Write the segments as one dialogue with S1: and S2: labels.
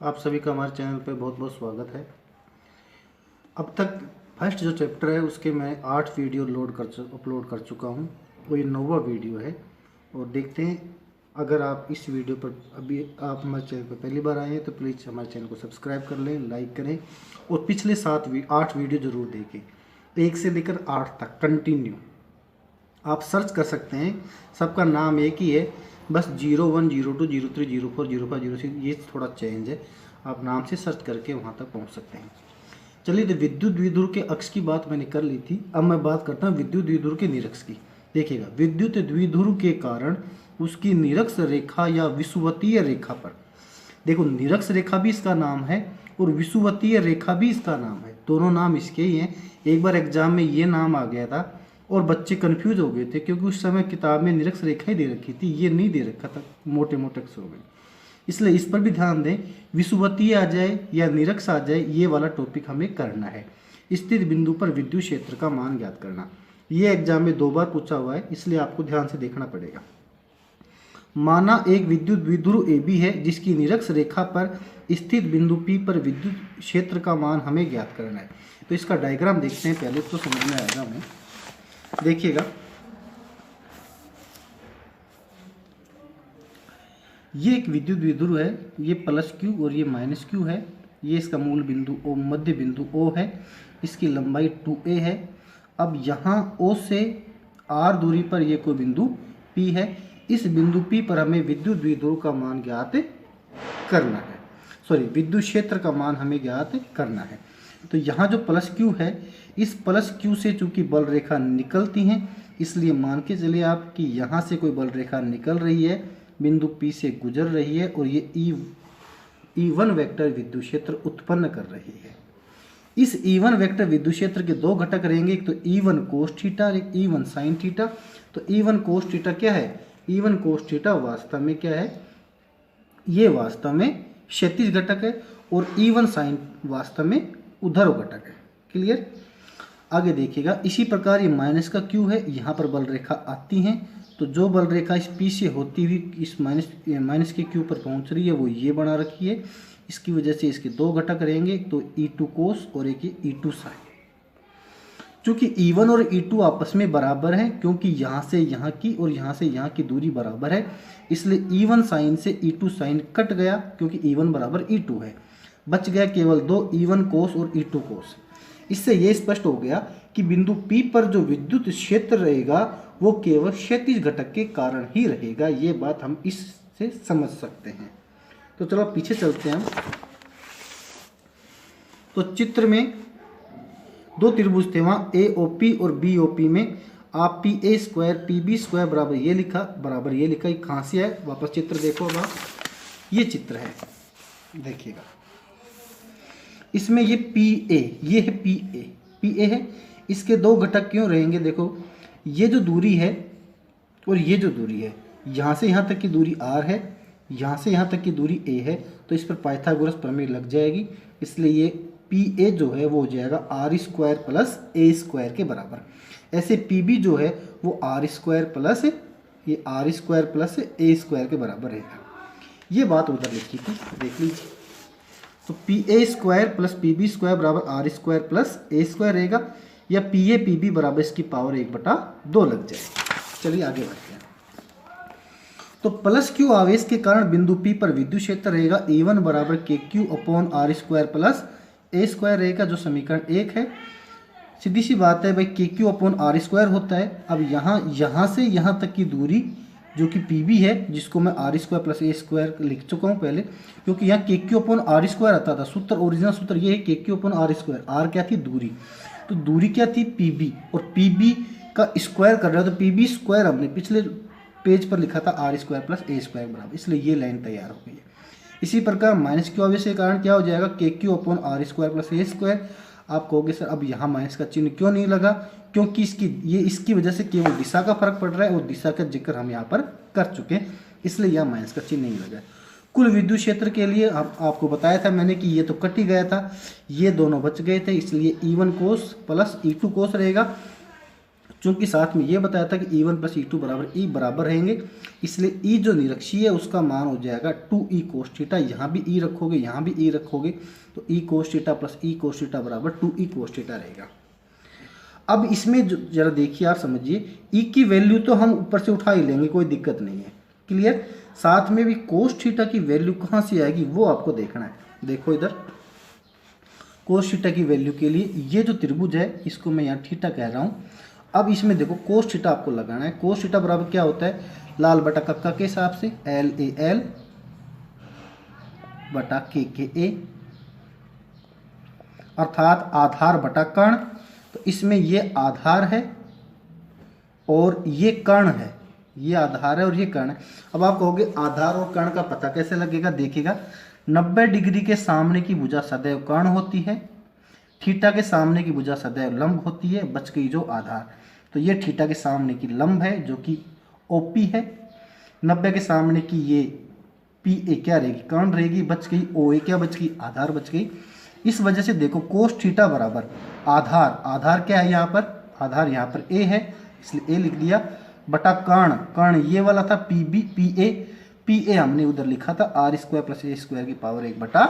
S1: आप सभी का हमारे चैनल पे बहुत बहुत स्वागत है। अब तक फर्स्ट जो चैप्टर है उसके मैं 8 वीडियो अपलोड कर चुका हूँ। वो ये 9वां वीडियो है और देखते हैं। अगर आप इस वीडियो पर अभी आप हमारे चैनल पर पहली बार आए हैं तो प्लीज़ हमारे चैनल को सब्सक्राइब कर लें, लाइक करें और पिछले 8 वीडियो ज़रूर देखें, 1 से लेकर 8 तक कंटिन्यू। आप सर्च कर सकते हैं, सबका नाम एक ही है, बस 01, 02, 03, 04, 05, 06 ये थोड़ा चेंज है। आप नाम से सर्च करके वहाँ तक पहुँच सकते हैं। चलिए, तो विद्युत द्विध्रुव के अक्ष की बात मैंने कर ली थी। अब मैं बात करता हूँ विद्युत द्विध्रुव के निरक्ष की। देखिएगा, विद्युत द्विध्रुव के कारण उसकी निरक्ष रेखा या विषुवतीय रेखा पर, देखो निरक्ष रेखा भी इसका नाम है और विषुवतीय रेखा भी इसका नाम है, दोनों नाम इसके ही हैं। एक बार एग्जाम में ये नाम आ गया था और बच्चे कंफ्यूज हो गए थे क्योंकि उस समय किताब में निरक्ष रेखा ही दे रखी थी, ये नहीं दे रखा था, मोटे मोटे अक्षरों में। इसलिए इस पर भी ध्यान दें, विषुवतीय आ जाए या निरक्ष आ जाए, ये वाला टॉपिक हमें करना है। स्थित बिंदु पर विद्युत क्षेत्र का मान ज्ञात करना, ये एग्जाम में 2 बार पूछा हुआ है, इसलिए आपको ध्यान से देखना पड़ेगा। माना एक विद्युत द्विध्रुव AB है जिसकी निरक्ष रेखा पर स्थित बिंदु P पर विद्युत क्षेत्र का मान हमें ज्ञात करना है। तो इसका डायग्राम देखते हैं, पहले तो समझ में आएगा हमें। देखिएगा, ये एक विद्युत द्विध्रुव है, ये +Q और ये -Q है। ये इसका मूल बिंदु O, मध्य बिंदु O है, इसकी लंबाई 2a है। अब यहाँ O से R दूरी पर ये कोई बिंदु P है। इस बिंदु P पर हमें विद्युत द्विध्रुव का मान ज्ञात करना है, विद्युत क्षेत्र का मान हमें ज्ञात करना है। तो यहाँ जो +Q है, इस +Q से चूंकि बल रेखा निकलती हैं, इसलिए मान के चलिए आप कि यहाँ से कोई बल रेखा निकल रही है, बिंदु P से गुजर रही है और ये E1 वेक्टर विद्युत क्षेत्र उत्पन्न कर रही है। इस E1 वेक्टर विद्युत क्षेत्र के 2 घटक रहेंगे, एक तो E1 cos थीटा और एक E1 sin थीटा। तो E1 cos थीटा क्या है? E1 cos थीटा वास्तव में क्या है? ये वास्तव में क्षैतिज घटक है और E1 sin वास्तव में ऊर्ध्व घटक है। क्लियर? आगे देखिएगा, इसी प्रकार ये -Q है, यहाँ पर बल रेखा आती हैं, तो जो बल रेखा इस P से होती हुई इस माइनस के Q पर पहुँच रही है वो ये बना रखी है। इसकी वजह से इसके 2 घटक रहेंगे, एक तो E2 cos और एक E2 sin। चूँकि E1 और E2 आपस में बराबर हैं, क्योंकि यहाँ से यहाँ की और यहाँ से यहाँ की दूरी बराबर है, इसलिए E1 sin से E2 sin कट गया, क्योंकि E1 बराबर E2 है। बच गया केवल 2, E1 cos और E2 cos। इससे ये स्पष्ट हो गया कि बिंदु P पर जो विद्युत क्षेत्र रहेगा वो केवल क्षैतिज घटक के कारण ही रहेगा। ये बात हम इससे समझ सकते हैं। तो चलो पीछे चलते हैं हम। तो चित्र में 2 त्रिभुज थे, वहाँ AOP और BOP में आप PA² PB² बराबर ये लिखा, ये कहाँ से है? वापस चित्र देखो। अब ये चित्र है, देखिएगा, इसमें ये PA, ये है PA है। इसके 2 घटक क्यों रहेंगे? देखो, ये जो दूरी है और ये जो दूरी है, यहाँ से यहाँ तक की दूरी R है, यहाँ से यहाँ तक की दूरी A है, तो इस पर पाइथागोरस प्रमेय लग जाएगी। इसलिए ये PA जो है वो हो जाएगा R² + A² के बराबर। ऐसे PB जो है वो R² प्लस ये R² + A² के बराबर रहेगा। ये बात उधर लिखी थी, देख लीजिए। तो PA² + PB² बराबर R² + A² रहेगा, या PA/PB बराबर इसकी पावर 1/2 लग जाएगी। चलिए आगे बढ़ते हैं। तो +Q आवेश के कारण बिंदु P पर विद्युत क्षेत्र रहेगा E1 बराबर KQ/R² + A² रहेगा, जो समीकरण 1 है। सीधी सी बात है भाई, KQ/R² होता है। अब यहाँ से यहाँ तक की दूरी जो कि PB है, जिसको मैं R² + A² लिख चुका हूँ पहले, क्योंकि यहाँ KQ/R² आता था। सूत्र, ओरिजिनल सूत्र ये है KQ/R²। R क्या थी? दूरी। तो दूरी क्या थी? PB, और PB का स्क्वायर कर रहे हो तो PB² हमने पिछले पेज पर लिखा था R² + A² बराबर, इसलिए ये लाइन तैयार हो गई है। इसी प्रकार -Q आवेश के कारण क्या हो जाएगा? KQ/R² + A²। आप कहोगे सर अब यहाँ माइनस का चिन्ह क्यों नहीं लगा? क्योंकि इसकी वजह से केवल दिशा का फर्क पड़ रहा है और दिशा का जिक्र हम यहाँ पर कर चुके हैं, इसलिए यहाँ माइनस का चिन्ह नहीं लगा। कुल विद्युत क्षेत्र के लिए आपको बताया था मैंने कि ये तो कट ही गया था, ये दोनों बच गए थे, इसलिए E1 cos + E2 cos रहेगा। चूंकि साथ में ये बताया था कि E1 प्लस E2 बराबर E बराबर रहेंगे, इसलिए E जो निरक्षीय है उसका मान हो जाएगा 2E कोस थीटा। यहाँ भी E रखोगे, यहाँ भी E रखोगे, तो E cos theta plus E cos theta बराबर 2E कोस थीटा रहेगा। अब इसमें जो जरा देखिए आप समझिए, E की वैल्यू तो हम ऊपर से उठा ही लेंगे, कोई दिक्कत नहीं है, क्लियर। साथ में भी कोस थीटा की वैल्यू कहाँ से आएगी वो आपको देखना है। देखो इधर कोस थीटा की वैल्यू के लिए ये जो त्रिभुज है इसको मैं यहाँ थीटा कह रहा हूँ। अब इसमें देखो कोस थीटा आपको लगाना है। कोस थीटा बराबर क्या होता है, लाल बटा कक्का के हिसाब से LAL बटा KKA, अर्थात आधार बटा कर्ण। तो इसमें ये आधार है और ये कर्ण है, ये आधार है और ये कर्ण है। अब आप कहोगे आधार और कर्ण का पता कैसे लगेगा, देखिएगा 90 डिग्री के सामने की भुजा सदैव कर्ण होती है, थीटा के सामने की भुजा सदैव लंब होती है, बच गई जो आधार। तो ये थीटा के सामने की लंब है जो कि OP है, 90 के सामने की ये PA क्या रहेगी, कर्ण रहेगी, बच गई OA क्या बच गई, आधार बच गई। इस वजह से देखो कोस थीटा बराबर आधार, आधार क्या है यहाँ पर, आधार यहाँ पर A है इसलिए A लिख दिया, बटा कर्ण, कर्ण ये वाला था PA हमने उधर लिखा था R² प्लस A² की पावर 1 बटा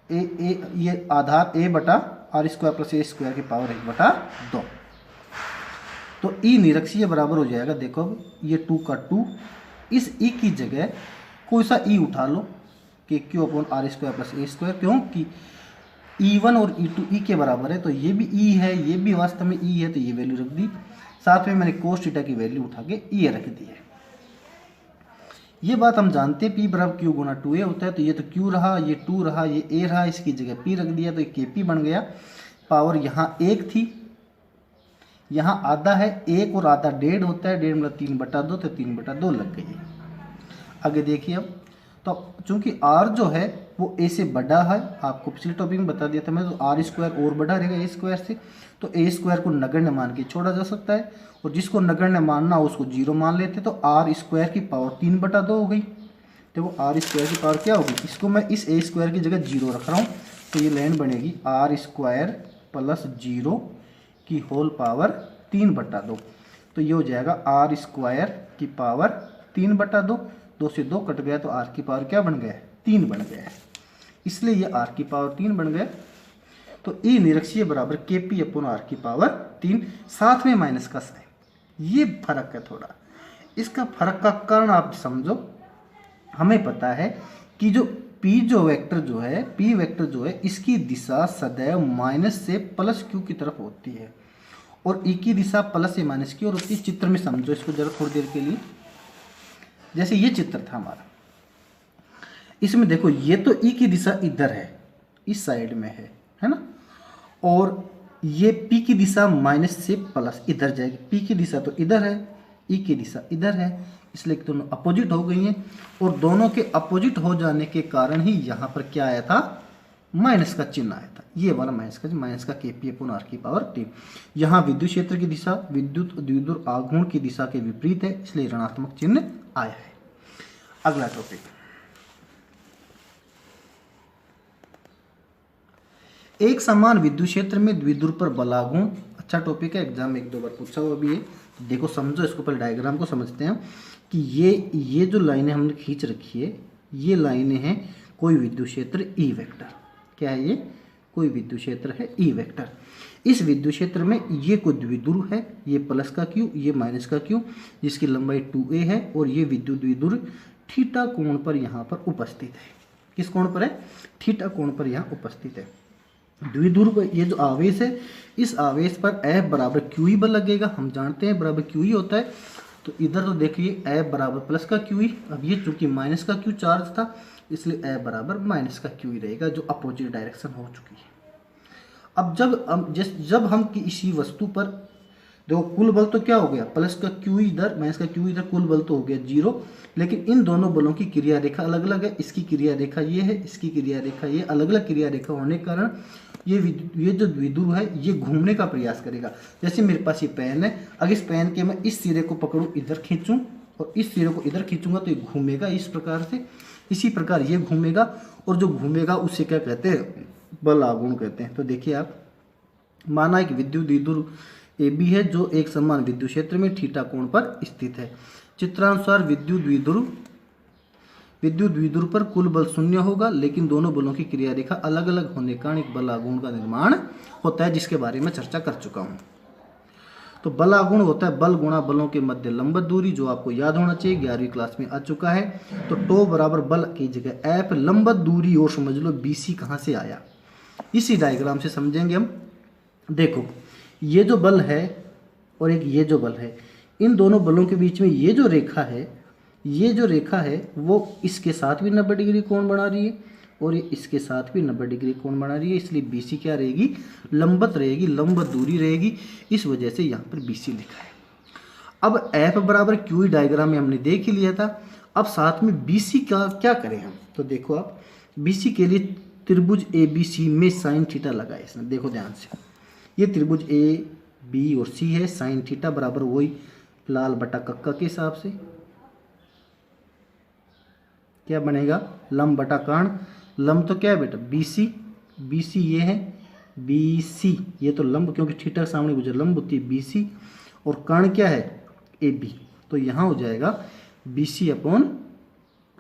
S1: ये आधार A बटा R² प्लस A² की पावर 1 बटा 2। तो E निरक्षीय बराबर हो जाएगा, देखो अब ये 2 का 2, इस E की जगह कोई सा E उठा लो कि Q/R² प्लस A², क्योंकि E1 और E2 E के बराबर है, तो ये भी E है, ये भी वास्तव में E है, तो ये वैल्यू रख दी। साथ में मैंने कोस थीटा की वैल्यू उठा के E रख दी है। ये बात हम जानते हैं P बराबर Q गुना 2A होता है, तो ये तो Q रहा, ये 2 रहा, ये A रहा, इसकी जगह P रख दिया तो ये KP बन गया। पावर यहाँ 1 थी, यहाँ आधा है, 1 और आधा 1.5 होता है, 1.5 मतलब 3/2, तो 3/2 लग गई है। आगे देखिए अब, तो चूंकि R जो है वो A से बड़ा है, आपको पिछले टॉपिक में बता दिया था मैं, तो R² और बड़ा रहेगा A² से, तो A² को नगण्य मान के छोड़ा जा सकता है, और जिसको नगण्य मानना हो उसको 0 मान लेते, तो R² की पावर 3/2 हो गई। देखो R² की पावर क्या होगी, इसको मैं इस A² की जगह 0 रख रहा हूँ, तो ये लाइन बनेगी R² प्लस 0 की होल पावर 3/2, तो ये हो जाएगा R² की पावर 3/2, 2 से 2 कट गया, तो R की पावर क्या बन गया है, 3 बन गया है, इसलिए ये R की पावर 3 बन गया। तो E निरक्षीय बराबर KP/R की पावर 3, साथ में माइनस का साइन, ये फर्क है थोड़ा, इसका फर्क का कारण आप समझो। हमें पता है कि जो P वेक्टर जो है इसकी दिशा सदैव माइनस से प्लस Q की तरफ होती है, और E की दिशा प्लस से माइनस की ओर होती है। चित्र में समझो इसको जरा थोड़ी देर के लिए, जैसे ये चित्र था हमारा, इसमें देखो ये तो E की दिशा इधर है, इस साइड में है ना, और ये P की दिशा माइनस से प्लस इधर जाएगी। P की दिशा तो इधर है, E की दिशा इधर है, इसलिए दोनों अपोजिट हो गई हैं, और दोनों के अपोजिट हो जाने के कारण ही यहाँ पर क्या आया था, माइनस का चिन्ह आया था, ये वाला माइनस का KP/R की पावर 3। यहाँ विद्युत क्षेत्र की दिशा विद्युत द्विध्रुव आघूर्ण की दिशा के विपरीत है, इसलिए ऋणात्मक चिन्ह आया है। अगला टॉपिक, एक समान विद्युत क्षेत्र में द्विध्रुव पर बलाघूर्ण, अच्छा टॉपिक है, एग्जाम में 1-2 बार पूछा हुआ भी है। तो देखो समझो इसको, पहले डायग्राम को समझते हैं कि ये जो लाइनें हमने खींच रखी है, ये लाइनें हैं कोई विद्युत क्षेत्र E वेक्टर। क्या है ये, कोई विद्युत क्षेत्र है E वेक्टर। इस विद्युत क्षेत्र में ये कोई द्विध्रुव है, ये प्लस का Q, ये माइनस का Q, जिसकी लंबाई 2a है, और ये विद्युत द्विध्रुव थीटा कोण पर यहाँ पर उपस्थित है। किस कोण पर है, थीटा कोण पर यहाँ उपस्थित है। द्विध्रुव ये जो आवेश है, इस आवेश पर F बराबर QE बल लगेगा, हम जानते हैं बराबर QE होता है। तो इधर तो देखिए F बराबर प्लस का QE, अब ये चूंकि माइनस का Q चार्ज था, इसलिए F बराबर माइनस का QE रहेगा, जो अपोजिट डायरेक्शन हो चुकी है। अब जब हम किसी वस्तु पर देखो, कुल बल तो क्या हो गया, प्लस का Q इधर माइनस का Q इधर, कुल बल तो हो गया 0, लेकिन इन दोनों बलों की क्रिया रेखा अलग अलग है। इसकी क्रिया रेखा ये है, इसकी क्रिया रेखा ये, अलग अलग क्रिया रेखा होने के कारण ये जो द्विध्रुव है ये घूमने का प्रयास करेगा। जैसे मेरे पास ये पेन है, अगर इस पेन के मैं इस सिरे को पकड़ूं, इधर खींचूं, और इस सिरे को इधर खींचूंगा, तो ये घूमेगा इस प्रकार से, इसी प्रकार ये घूमेगा, और जो घूमेगा उसे क्या कहते हैं, बल आघूर्ण कहते हैं। तो देखिए आप, माना एक विद्युत द्विध्रुव AB है जो एक समान विद्युत क्षेत्र में थीटा कोण पर स्थित है। चित्रानुसार विद्युत द्विध्रुव पर कुल बल 0 होगा, लेकिन दोनों बलों की क्रिया रेखा अलग अलग होने के कारण एक बल आघूर्ण का निर्माण होता है, जिसके बारे में चर्चा कर चुका हूँ। तो बल आघूर्ण होता है बल गुणा बलों के मध्य लंबवत दूरी, जो आपको याद होना चाहिए, 11वीं क्लास में आ चुका है। तो टो बराबर बल की जगह एफ, लंबवत दूरी और समझ लो BC कहाँ से आया, इसी डायग्राम से समझेंगे हम। देखो ये जो बल है और एक ये जो बल है, इन दोनों बलों के बीच में ये जो रेखा है वो इसके साथ भी 90 डिग्री कोण बना रही है और ये इसके साथ भी 90 डिग्री कोण बना रही है, इसलिए BC क्या रहेगी, लंबवत रहेगी, लंबवत दूरी रहेगी, इस वजह से यहाँ पर BC लिखा है। अब F बराबर QE डायग्राम में हमने देख ही लिया था। अब साथ में BC का क्या करें हम, तो देखो आप BC के लिए त्रिभुज ABC में साइन थीटा लगाए इसमें, देखो ध्यान से, ये त्रिभुज A B और C है, साइन थीटा बराबर वही लाल बटा कक्का के हिसाब से क्या बनेगा, लंब बटा कर्ण। लंब तो क्या है बेटा BC ये है, BC ये तो लंब, क्योंकि थीटा के सामने गुजर लंब होती है BC, और कर्ण क्या है AB, तो यहाँ हो जाएगा BC अपॉन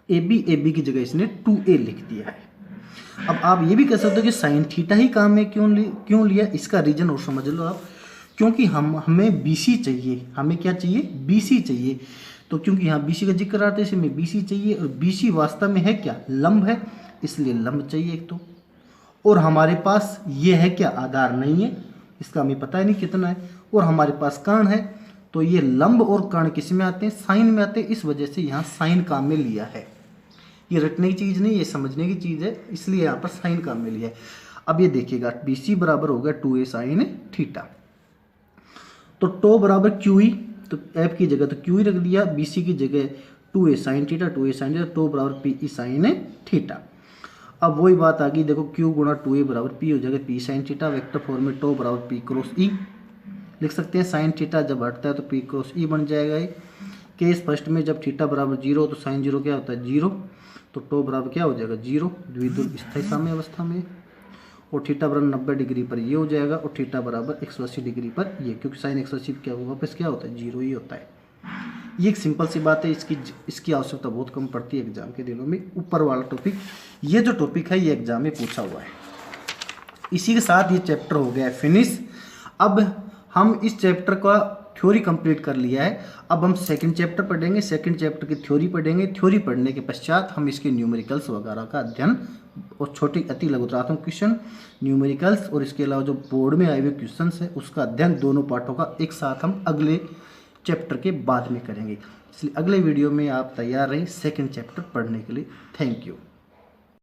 S1: AB की जगह इसने 2A लिख दिया है। अब आप ये भी कह सकते हो कि साइन थीटा ही काम में क्यों लिया, इसका रीजन और समझ लो आप, क्योंकि हमें BC चाहिए, हमें क्या चाहिए, BC चाहिए। तो क्योंकि यहाँ BC का जिक्र आता है इसमें BC चाहिए, और BC वास्तव में है क्या, लंब है, इसलिए लंब चाहिए एक तो। और हमारे पास ये है क्या, आधार नहीं है, इसका हमें पता ही नहीं कितना है, और हमारे पास कर्ण है, तो ये लंब और कर्ण किस में आते हैं, साइन में आते हैं, इस वजह से यहाँ साइन काम में लिया है। ये रटने की चीज़ नहीं, ये समझने की चीज़ है, इसलिए यहाँ पर साइन काम में लिया है। अब ये देखिएगा BC बराबर हो गया 2A साइन थीटा, तो टो बराबर QE, तो F की जगह तो QE रख दिया, BC की जगह 2A साइन थीटा, टो बराबर PE साइन थीटा। अब वही बात आ गई, देखो Q गुणा 2A बराबर P हो जाएगा P sine theta, vector form में टो बराबर P क्रॉस E लिख सकते हैं। साइन थीटा जब हटता है तो P क्रॉस E बन जाएगा। ये केस फर्स्ट में जब थीटा बराबर 0 तो साइन 0 क्या होता है 0, तो टो बराबर क्या हो जाएगा 0, द्विध्रुव स्थायी साम्य अवस्था में, और थीटा बराबर 90 डिग्री पर ये हो जाएगा, और थीटा बराबर 180 डिग्री पर ये, क्योंकि साइन 180 क्या होगा वापस क्या होता है 0 ही होता है। ये एक सिंपल सी बात है, इसकी आवश्यकता बहुत कम पड़ती है एग्जाम के दिनों में। ऊपर वाला टॉपिक, ये जो टॉपिक है ये एग्जाम में पूछा हुआ है। इसी के साथ ये चैप्टर हो गया है फिनिश। अब हम इस चैप्टर का थ्योरी कंप्लीट कर लिया है, अब हम सेकंड चैप्टर पढ़ेंगे, सेकंड चैप्टर की थ्योरी पढ़ेंगे। थ्योरी पढ़ने के पश्चात हम इसके न्यूमेरिकल्स वगैरह का अध्ययन और छोटे अति लघुत्रात्मक क्वेश्चन, न्यूमेरिकल्स और इसके अलावा जो बोर्ड में आए हुए क्वेश्चन है उसका अध्ययन, दोनों पार्टों का एक साथ हम अगले चैप्टर के बाद में करेंगे। इसलिए अगले वीडियो में आप तैयार रहें सेकंड चैप्टर पढ़ने के लिए। Thank you.